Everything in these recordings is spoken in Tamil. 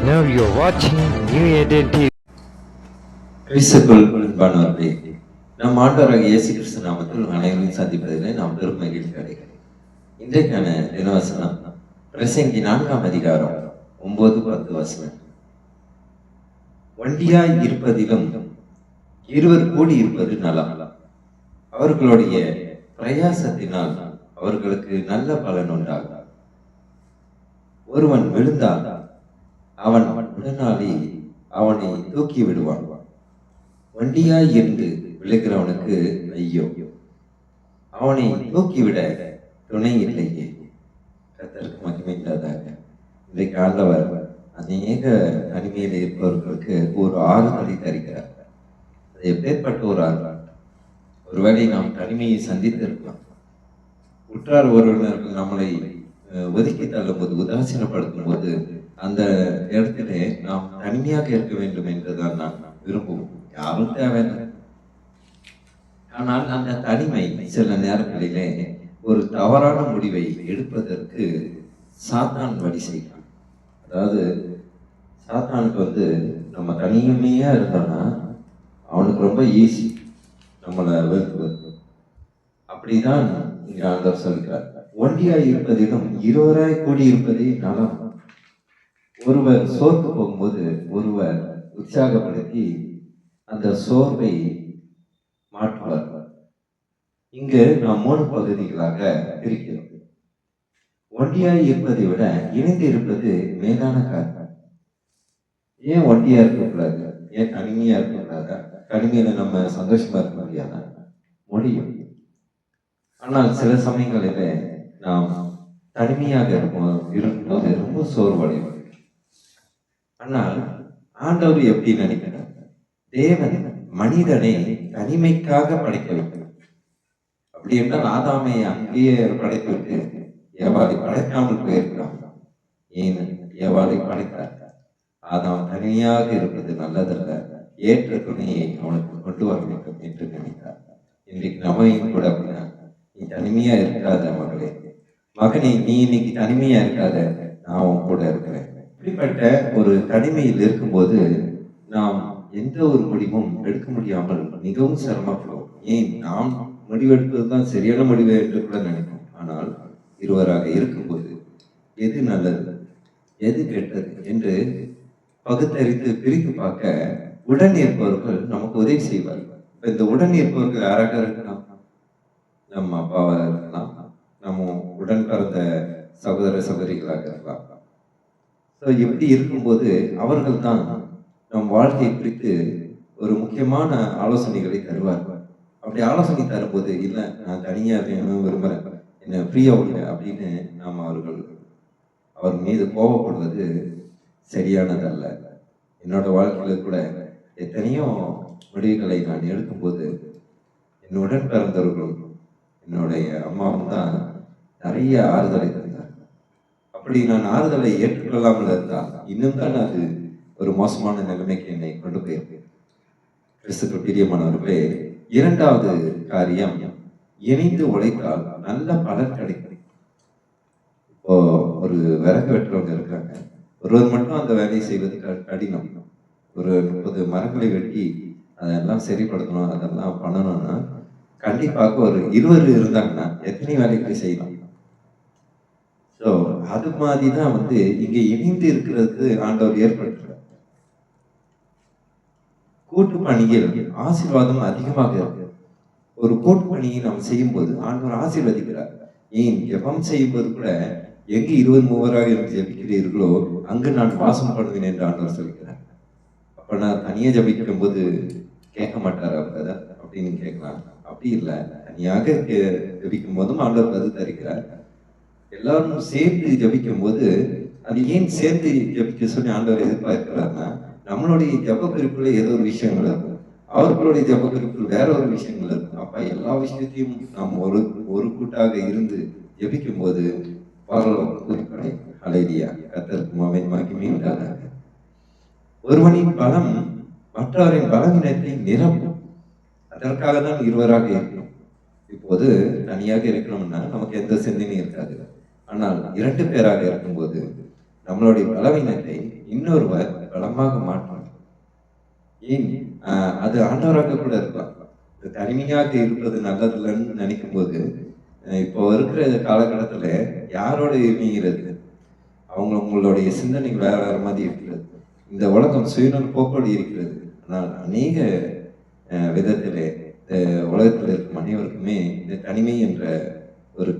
Now you're watching New Eden TV. கிறிஸ்துக்குள் அன்பானவர்களே, நம் ஆண்டவராகிய இயேசு கிறிஸ்து நாமத்தில் அனைவரையும் சந்திப்பதிலே நாம் பெரும் மகிழ்ச்சி அடைகிறேன். இன்றைக்கான தினவசனம் பிரசங்கி 4ஆம் அதிகாரம் 9-10 வசனம். ஒண்டியாய் இருப்பதிலும் இருவர் கூடி இருப்பது நலம். அவர்களுடைய பிரயாசத்தினால் அவர்களுக்கு நல்ல பலன் உண்டாகும். ஒருவன் விழுந்தால் அவன் உடனாளி அவனை தூக்கி விடுவான். ஒண்டியாய் இருந்து விழுகிறவனுக்கு ஐயோ, அவனை தூக்கிவிட துணை இல்லையே. கர்த்தருக்கு மகிமை உண்டாதாக. இன்றைக்கு ஆண்டவர் அநேக தனிமையில் இருப்பவர்களுக்கு ஒரு ஆறுதலை தருகிறார். அது எப்பேற்பட்ட ஒரு ஆறுதல். ஒருவேளை நாம் தனிமையை சந்தித்து இருக்கலாம். உற்றார் உறவினர்கள் நம்மளை ஒதுக்கி தள்ளும் போது, உதாசீனப்படுத்தும் போது, அந்த இடத்திலே நாம் தனிமையாக இருக்க வேண்டும் என்றுதான் நான் விரும்புவோம். யாரும் தேவையில்லை. ஆனால் அந்த தனிமை சில நேரங்களிலே ஒரு தவறான முடிவை எடுப்பதற்கு சாத்தான் வழி செய்கிறான். அதாவது சாத்தானுக்கு நம்ம தனிமையா இருந்தோம்னா அவனுக்கு ரொம்ப ஈஸி நம்மளை வெறுக்குவது. அப்படிதான் இங்க ஆண்டவர் சொல்கிறார். ஒண்டியாய் இருப்பதிலும் இருவராய் கூடி இருப்பதே நலம். ஒருவர் சோர்ந்து போகும்போது ஒருவர் உற்சாகப்படுத்தி அந்த சோர்வை மாற்றுவார். இங்கு நாம் 3 பகுதிகளாக இருக்கிறோம். ஒண்டியாய் இருப்பதை விட இணைந்து இருப்பது மேலான காரணம். ஏன் ஒண்டியா இருக்கக்கூடாது? ஏன் தனிமையா இருக்கக்கூடாதா? தனிமையில நம்ம சந்தோஷமா இருக்க முடியாதா? முடியும். ஆனால் சில சமயங்களில நாம் தனிமையாக இருக்கும்போது ரொம்ப சோர்வடைவோம். ஆனால் ஆண்டவர் எப்படி நினைக்கிறார்? தேவன் மனிதனை தனிமைக்காக படைக்க வேண்டும். அப்படி என்றால் ஆதாமை அங்கேயே படைத்துவிட்டு ஏவாளை படைக்காமல் போயிருக்கிறான். ஏன் ஏவாளை படைத்தார்? ஆதாம் தனியாக இருப்பது நல்லதல்ல, ஏற்ற துணையை அவனுக்கு கொண்டு வர வேண்டும் என்று நினைத்தார். இன்றைக்கு நம்மையும் கூட அப்படின்னா, நீ தனிமையா இருக்காத மகளே, மகனே, நீ இன்னைக்கு தனிமையா இருக்காத, நான் உன் கூட இருக்கிறேன். இப்படிப்பட்ட ஒரு தனிமையில் இருக்கும்போது நாம் எந்த ஒரு முடிவும் எடுக்க முடியாமல் மிகவும் சிரமப்படுவோம். ஏன் நாம் முடிவெடுப்பதுதான் சரியான முடிவு என்று கூட நினைப்போம். ஆனால் இருவராக இருக்கும்போது எது நல்லது, எது கெட்டது என்று பகுத்தறிந்து பிரித்து பார்க்க உடன் இருப்பவர்கள் நமக்கு உதவி செய்வார்கள். இந்த உடன் இருப்பவர்கள் யாராக இருக்கலாம்? நம்ம அப்பாவாக இருக்கலாம், நம்ம உடன் பிறந்த சகோதர சகோதரிகளாக இருக்கலாம். இப்படி இருக்கும்போது அவர்கள் தான் நம் வாழ்க்கையை குறித்து ஒரு முக்கியமான ஆலோசனைகளை தருவார்கள். அப்படி ஆலோசனை தரும்போது, இல்லை நான் தனியா விரும்புறேன், என்ன ஃப்ரீயா விடுங்க அப்படின்னு நாம் அவர் மீது கோபப்படுவது சரியானதல்ல. என்னோட வாழ்க்கையில கூட எத்தனையோ முடிவுகளை நான் எடுக்கும்போது என்னுடன் பிறந்தவர்களும் என்னுடைய அம்மாவும் தான் நிறைய ஆறுதலை தந்தார். அப்படி நான் ஆறுதலை ஏற்றுக்கொள்ளாமல் இருந்தால் இன்னும் தான் அது ஒரு மோசமான நிலைமைக்கு என்னை கொண்டு போயிருக்கேன். கிறிஸ்துக்கு பிரியமானவர்களே, 2வது காரியம், இணைந்து உழைத்தால் நல்ல பலன் கிடைக்கும். இப்போ ஒரு விறகு வெட்டுறவங்க இருக்காங்க. ஒருவர் மட்டும் அந்த வேலையை செய்வது கடினம். ஒரு 30 மரங்களை வெட்டி அதெல்லாம் சரிப்படுத்தணும், அதெல்லாம் பண்ணணும்னா கண்டிப்பாக ஒரு 20 இருந்தாங்கன்னா எத்தனை வேலைகளை செய்யலாம். அது மாதிரிதான் இங்க இணைந்து இருக்கிறதுக்கு ஆண்டவர் ஏற்படுத்துறார். கூட்டு பணியில் ஆசீர்வாதம் அதிகமாக இருக்கு. ஒரு கூட்டு பணியை நாம் செய்யும் போது ஆண்டவர் ஆசீர்வதிக்கிறார். ஏன் ஜெபம் செய்யும் போது கூட எங்கு 20 மூவராக இருந்து ஜபிக்கிறீர்களோ அங்கு நான் வாசம் பண்ணுவேன் என்று ஆண்டவர் சொல்கிறார். அப்ப நான் தனியா ஜபிக்கும் போது கேட்க மாட்டார் அப்படின்னு கேட்கலாம். அப்படி இல்லை, தனியாக ஜபிக்கும் போதும் ஆண்டவர் அது தருகிறார். எல்லாரும் சேர்ந்து ஜபிக்கும் போது அது ஏன் சேர்ந்து ஜபிக்க சொல்லி ஆண்டவர் எதிர்பார்க்கிறார்னா, நம்மளுடைய ஜப குறிப்புல ஏதோ ஒரு விஷயங்கள் இருக்கும், அவர்களுடைய ஜப குறிப்பில் வேற ஒரு விஷயங்கள் இருக்கும். அப்ப எல்லா விஷயத்தையும் நாம் ஒரு கூட்டாக இருந்து ஜபிக்கும் போது பரலோகம் குறிப்படை. ஹல்லேலூயா, கர்த்தருக்கு மகிமை உண்டாதாக. ஒருவனின் பலம் மற்றவரின் பலவீனத்தை நிரப்பும். அதற்காக தான் இருவராக இருக்கணும். இப்போது தனியாக இருக்கணும்னா நமக்கு எந்த சிந்தனையும் இருக்காது. ஆனால் 2 பேராக இருக்கும்போது நம்மளுடைய பலவீனத்தை இன்னொருவர் பலமாக மாற்றும். ஏன் அது ஆண்டவராக கூட இருக்கலாம். தனிமையாக இருப்பது நல்லதில்லைன்னு நினைக்கும் போது இப்போ இருக்கிற காலகட்டத்துல யாரோட இணைகிறது? உங்களுடைய சிந்தனைகள் வேற வேற மாதிரி இருக்கிறது. இந்த உலகம் சுயநல போக்கோடு இருக்கிறது. ஆனால் அநேக விதத்திலே உலகத்தில் இருக்கும் அனைவருக்குமே இந்த தனிமை என்ற ஒரு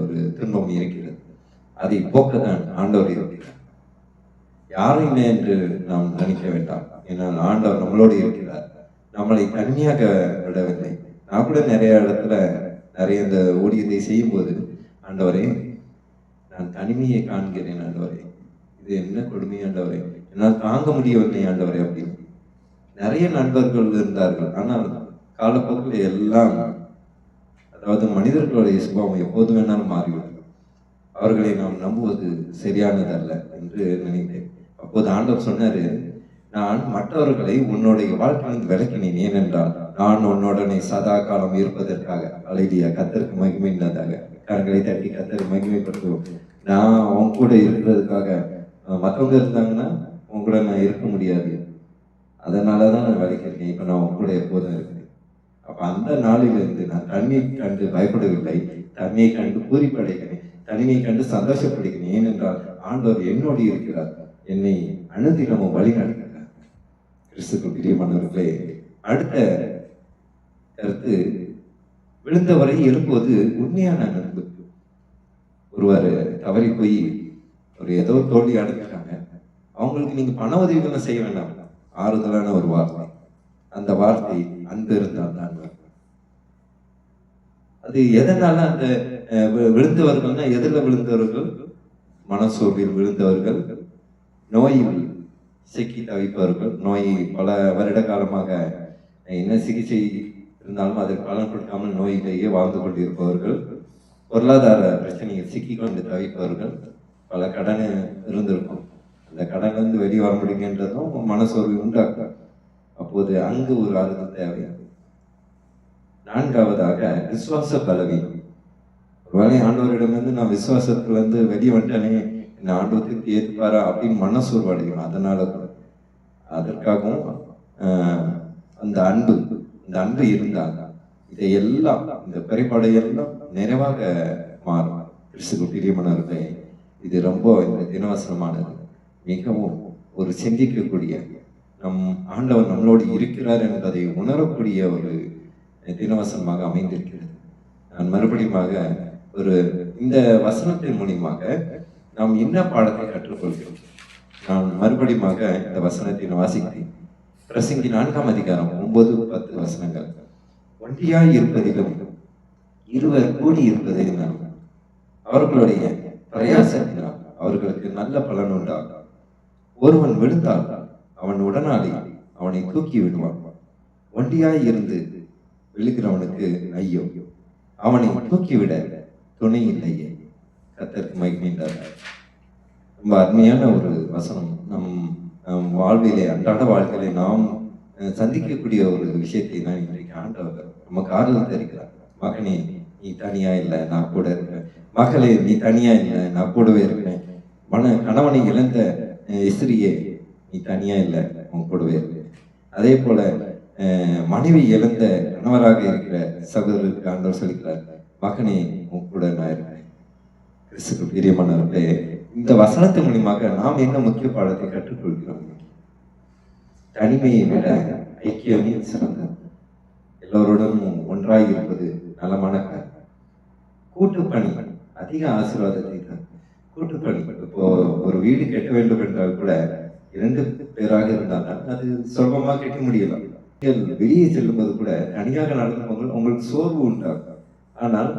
ஒரு துன்பம் இருக்கிறது. அதை போக்கத்தான் ஆண்டவர் இருக்கிறார். யாரும் இல்லை என்று நாம் நினைக்க வேண்டாம். ஏன்னால் ஆண்டவர் நம்மளோடு இருக்கிறார். நம்மளை தனிமையாக விடவில்லை. நான் கூட நிறைய இடத்துல நிறைய இந்த ஊழியத்தை செய்யும் போது, ஆண்டவரே நான் தனிமையை காண்கிறேன் ஆண்டவரே, இது என்ன கொடுமை ஆண்டவரே, என்னால் தாங்க முடியவில்லை ஆண்டவரே அப்படின்னு நிறைய நண்பர்கள் இருந்தார்கள். ஆனால் காலப்போக்கில் எல்லாம், அதாவது மனிதர்களுடைய சுபாவம் எப்போது வேணாலும் மாறிவிடும். அவர்களை நாம் நம்புவது சரியானதல்ல என்று நினைத்தேன். அப்போது ஆண்டவர் சொன்னாரு, நான் மற்றவர்களை உன்னுடைய வாழ்க்கையிலிருந்து விளக்கினேன். ஏனென்றால் நான் உன்னுடனே சதா காலம் இருப்பதற்காக. அல்லேலூயா, கர்த்தருக்கு மகிமை இல்லாதாக கரங்களை தட்டி கர்த்தரை மகிமைப்படுத்துவோம். நான் அவங்க கூட இருக்கிறதுக்காக, மற்றவங்க இருந்தாங்கன்னா உங்க கூட நான் இருக்க முடியாது, அதனாலதான் நான் விளக்கிருக்கேன். இப்ப நான் உங்க கூட எப்போதும் இருக்கிறேன். அப்ப அந்த நாளிலிருந்து நான் தனிமையை கண்டு பயப்படவில்லை, தனிமையை கண்டு பூரிப்படைக்கிறேன், தனிமையை கண்டு சந்தோஷப்படுகிறேன். ஏனென்றால் ஆண்டவர் என்னோடு இருக்கிறார், என்னை அனுதினமும் வழி நடக்கிறார். கிறிஸ்துவுக்கு பிரியமானவர்களே, அடுத்த கருத்து, விழுந்தவரை எழுப்புவது உண்மையான நட்பு. ஒருவர் தவறி போய் ஒரு ஏதோ தோல்வி அடைஞ்சிட்டாங்க, அவங்களுக்கு நீங்க பண உதவிகளும் செய்ய வேண்டாம், ஆறுதலான ஒரு வார்த்தை. அந்த வார்த்தை அன்பு இருந்தால் தான். அது எதனால அந்த விழுந்தவர்கள்னா, எதிரில் விழுந்தவர்கள், மனசோர்வில் விழுந்தவர்கள், நோயில் சிக்கி தவிப்பவர்கள், நோய் பல வருட காலமாக என்ன சிகிச்சை இருந்தாலும் அதற்கு பலன் கொடுக்காமல் நோயிலேயே வாழ்ந்து கொண்டிருப்பவர்கள், பொருளாதார பிரச்சனையில் சிக்கிக்கொண்டு தவிப்பவர்கள், பல கடன் இருந்திருக்கும், அந்த கடன் வந்து வெளியே வர முடியுன்றதும் மனசோர்வு உண்டாக்கும். அப்போது அங்கு ஒரு ஆறுதல் தேவை. நான்காவதாக விசுவாச பலவீனம். ஒருவேளை ஆண்டவரிடமிருந்து நான் விசுவாசத்துல வெளியே வந்துட்டேனே, இந்த ஆண்டவத்துக்கு ஏற்பாரா அப்படின்னு மனசோர்வு அடையும். அதனால அதற்காகவும் அந்த அன்பு இருந்தாங்க, இதையெல்லாம் இந்த குறைபாடையெல்லாம் நிறைவாக மாறும். கிறிஸ்துவுக்கு பிரியமானவர்களே, இது ரொம்ப இந்த தினவசனமானது, மிகவும் ஒரு சிந்திக்கக்கூடிய, நம் ஆண்டவர் நம்மளோடு இருக்கிறார் என்பதை உணரக்கூடிய ஒரு தினவசனமாக அமைந்திருக்கிறது. நான் மறுபடியும் இந்த வசனத்தின் மூலியமாக நாம் என்ன பாடத்தை கற்றுக்கொள்கிறோம்? நான் மறுபடியும் இந்த வசனத்தை வாசிக்கிறேன். பிரசங்கி 4ஆம் அதிகாரம் 9-10 வசனங்கள். ஒன்றியாய் இருப்பதிலும் இருவர் கூடி இருப்பதிலும் அவர்களுடைய பிரயாசத்தினால் அவர்களுக்கு நல்ல பலன் உண்டாகும். ஒருவன் விழுந்தால் அவன் உடனாளி அவனை தூக்கி விடுவான். ஒன்றியாய் இருந்து விழுகிறவனுக்கு ஐயோ, அவனை தூக்கிவிட துணை இல்லையே. கர்த்தருக்கு மகிமைண்டார். ரொம்ப அருமையான ஒரு வசனம். நம் வாழ்விலே, அன்றாட வாழ்க்கையிலே நாம் சந்திக்கக்கூடிய ஒரு விஷயத்தை தான் இன்றைக்கு ஆண்டவர் நமக்கு ஆறுதல் தருகிறார். மகனே, நீ தனியா இல்லை, நான் கூட இருக்கிறேன். மகளே, நீ தனியா இல்லை, நான் கூடவே இருக்கிறேன். கணவனை இழந்த இஸ்திரியே, நீ தனியா இல்லை, உன் கூடவே இருக்கிறேன். அதே போல மனைவி இழந்த கணவராக இருக்கிற சகோதரருக்கு ஆண்டவர் சொல்லிக்கிறார், மகனே, உன் கூட நான் இருக்கிறேன். கிறிஸ்துவுக்கு பிரியமானவர்களே, இந்த வசனத்தின் மூலியமாக நாம் என்ன முக்கிய பாடத்தை கற்றுக்கொள்கிறோம்? தனிமையை விட ஐக்கியமே சிறந்தது. எல்லோருடனும் ஒன்றாய் இருப்பது நலமான காரியம். கூட்டுப்பணி அதிக ஆசீர்வாதத்தை தான். கூட்டுப்பணி, இப்போ ஒரு வீடு கட்ட வேண்டும் என்றால் கூட 2 பேராக இருந்தால் அது சுலபமாக கட்ட முடியலாம். வெளியே செல்லும்போது கூட தனியாக நடந்து உங்களுக்கு சோர்வு உண்டாகும். ஆனால்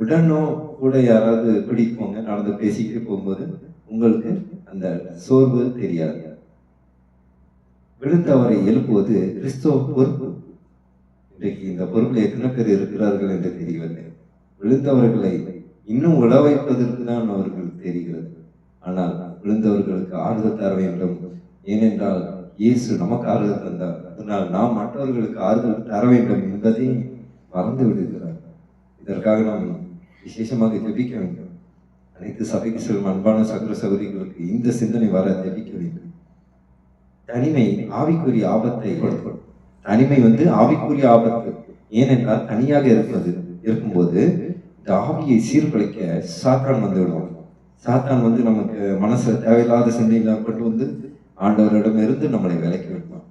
உடனோ கூட யாராவது பிடிப்போங்க, நடந்து பேசிக்கிட்டு போகும்போது உங்களுக்கு அந்த சோர்வு தெரியாது. விழுந்தவரை எழுப்புவது கிறிஸ்துவ பொறுப்பு. இன்றைக்கு இந்த பொறுப்பில் எத்தனை பேர் இருக்கிறார்கள் என்று தெரியவில்லை. விழுந்தவர்களை இன்னும் உழ வைப்பதற்கு தான் அவர்களுக்கு தெரிகிறது. ஆனால் விழுந்தவர்களுக்கு ஆறுதல் தர வேண்டும். ஏனென்றால் இயேசு நமக்கு ஆறுதல் தந்தார், அதனால் நாம் மற்றவர்களுக்கு ஆறுதல் தர வேண்டும் என்பதை மறந்து விடுகிறார். இதற்காக நாம் விசேஷமாக ஜெபிக்க வேண்டும். அனைத்து சபைக்கு செல்லும் அன்பான சகோதர சகோதரிகளுக்கு இந்த சிந்தனை வர ஜெபிக்க வேண்டும். தனிமை ஆவிக்குரிய ஆபத்தை கொடுக்கும். தனிமை ஆவிக்குரிய ஆபத்து. ஏனென்றால் தனியாக இருக்கும்போது இந்த ஆவியை சீர்குலைக்க சாத்தான் விடுவான். சாத்தான் நமக்கு மனசுல தேவையில்லாத சிந்தனைகளை கொண்டு ஆண்டவரிடம் இருந்து நம்மளை விலக்கி விடுவான்.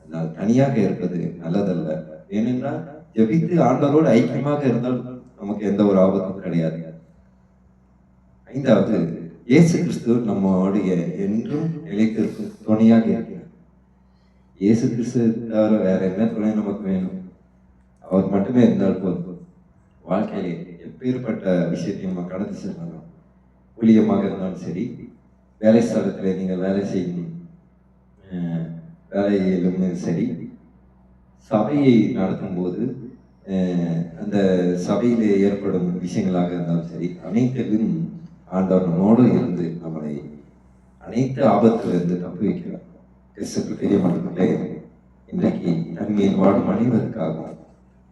அதனால் தனியாக இருப்பது நல்லதல்ல. ஏனென்றால் ஜெபித்து ஆண்டவரோடு ஐக்கியமாக இருந்தால் நமக்கு எந்த ஒரு ஆபத்தும் கிடையாது. 5வது, இயேசு கிறிஸ்து நம்முடைய என்றும் நிலைத்திருக்கும் துணையாக இருக்கிறார். இயேசு கிறிஸ்து தவிர வேற என்ன துணை நமக்கு வேணும்? அவர் மட்டுமே இருந்தால் போதும். வாழ்க்கையிலே எப்பேற்பட்ட விஷயத்தையும் நம்ம கடந்து செல்லலாம். ஊழியமாக இருந்தாலும் சரி, வேலை ஸ்தலத்தில் நீங்கள் வேலை செய்யும் வேலையிலும் சரி, சபையை நடத்தும் போது அந்த சபையிலே ஏற்படும் விஷயங்களாக இருந்தாலும் சரி, அனைத்திலும் ஆண்டவர் நம்மோடு இருந்து நம்மளை அனைத்து ஆபத்திலிருந்து தப்பு வைக்கிறார். கிறிஸ்துக்கு பெரிய மனதிலே இன்றைக்கு தனிமையில் வாடும் அனைவருக்காகவும்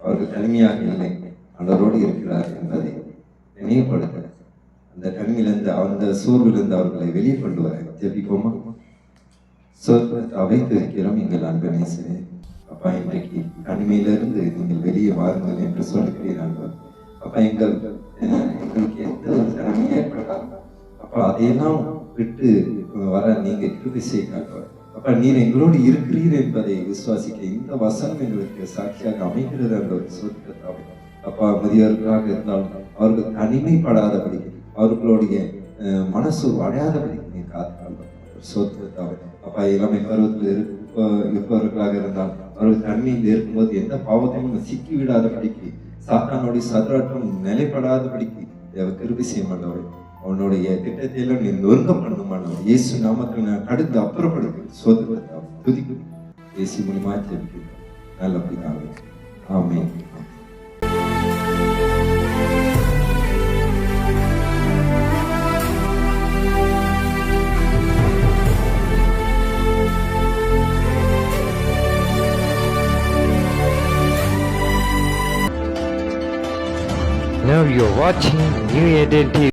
அவர்கள் தனிமையாக இல்லை, ஆண்டவரோடு இருக்கிறார் என்பதை நினைவுபடுத்த, அந்த தனிமையிலிருந்து அந்த சோர்விலிருந்து அவர்களை வெளியே கொண்டு வர ஜெபிப்போமா? வைத்து இருக்கிறோம் எங்கள் அன்பு நேசரே. அப்பா, இன்றைக்கு தனிமையிலிருந்து நீங்கள் வெளியே வாருங்கள் என்று சொல்லுகிறீர்கள். அப்பா, எங்களுக்கு எந்த ஒரு திறமை ஏற்பட்டாலும் அப்பா அதையெல்லாம் விட்டு வர நீங்க கிருபை செய்கிறார்கள். அப்பா, நீர் எங்களோடு இருக்கிறீர் என்பதை விசுவாசிக்க இந்த வசனம் எங்களுக்கு சாட்சியாக அமைகிறது என்ற ஒரு சொல்லுகிறார்கள். அப்பா, முதியவர்களாக இருந்தாலும் அவர்கள் தனிமைப்படாதபடி, அவர்களுடைய மனசு அடையாதபடி நீர் காத்துக்காக சோத்துக்காக. அப்பா, இளமை பருவத்தில் இருப்பவர்களாக இருந்தால் அவர்கள் தனிமையில் இருக்கும்போது எந்த பாவத்தையும் சிக்கி விடாதபடிக்கு, சாத்தானுடைய சதுராட்டம் நிலைப்படாதபடிக்கு கிருபை செய்ய மாட்டவர். அவனுடைய திட்டத்தை எல்லாம் நீ நொறுங்க பண்ணுமானவர். இயேசு நாமத்தில் நான் கடந்து அப்புறப்படுத்து சோதனை துதிக்கு இயேசு மூலியமா ஜெபிக்கிறேன் நல்லபடியாக. ஆமென். Now you're watching New Eden TV.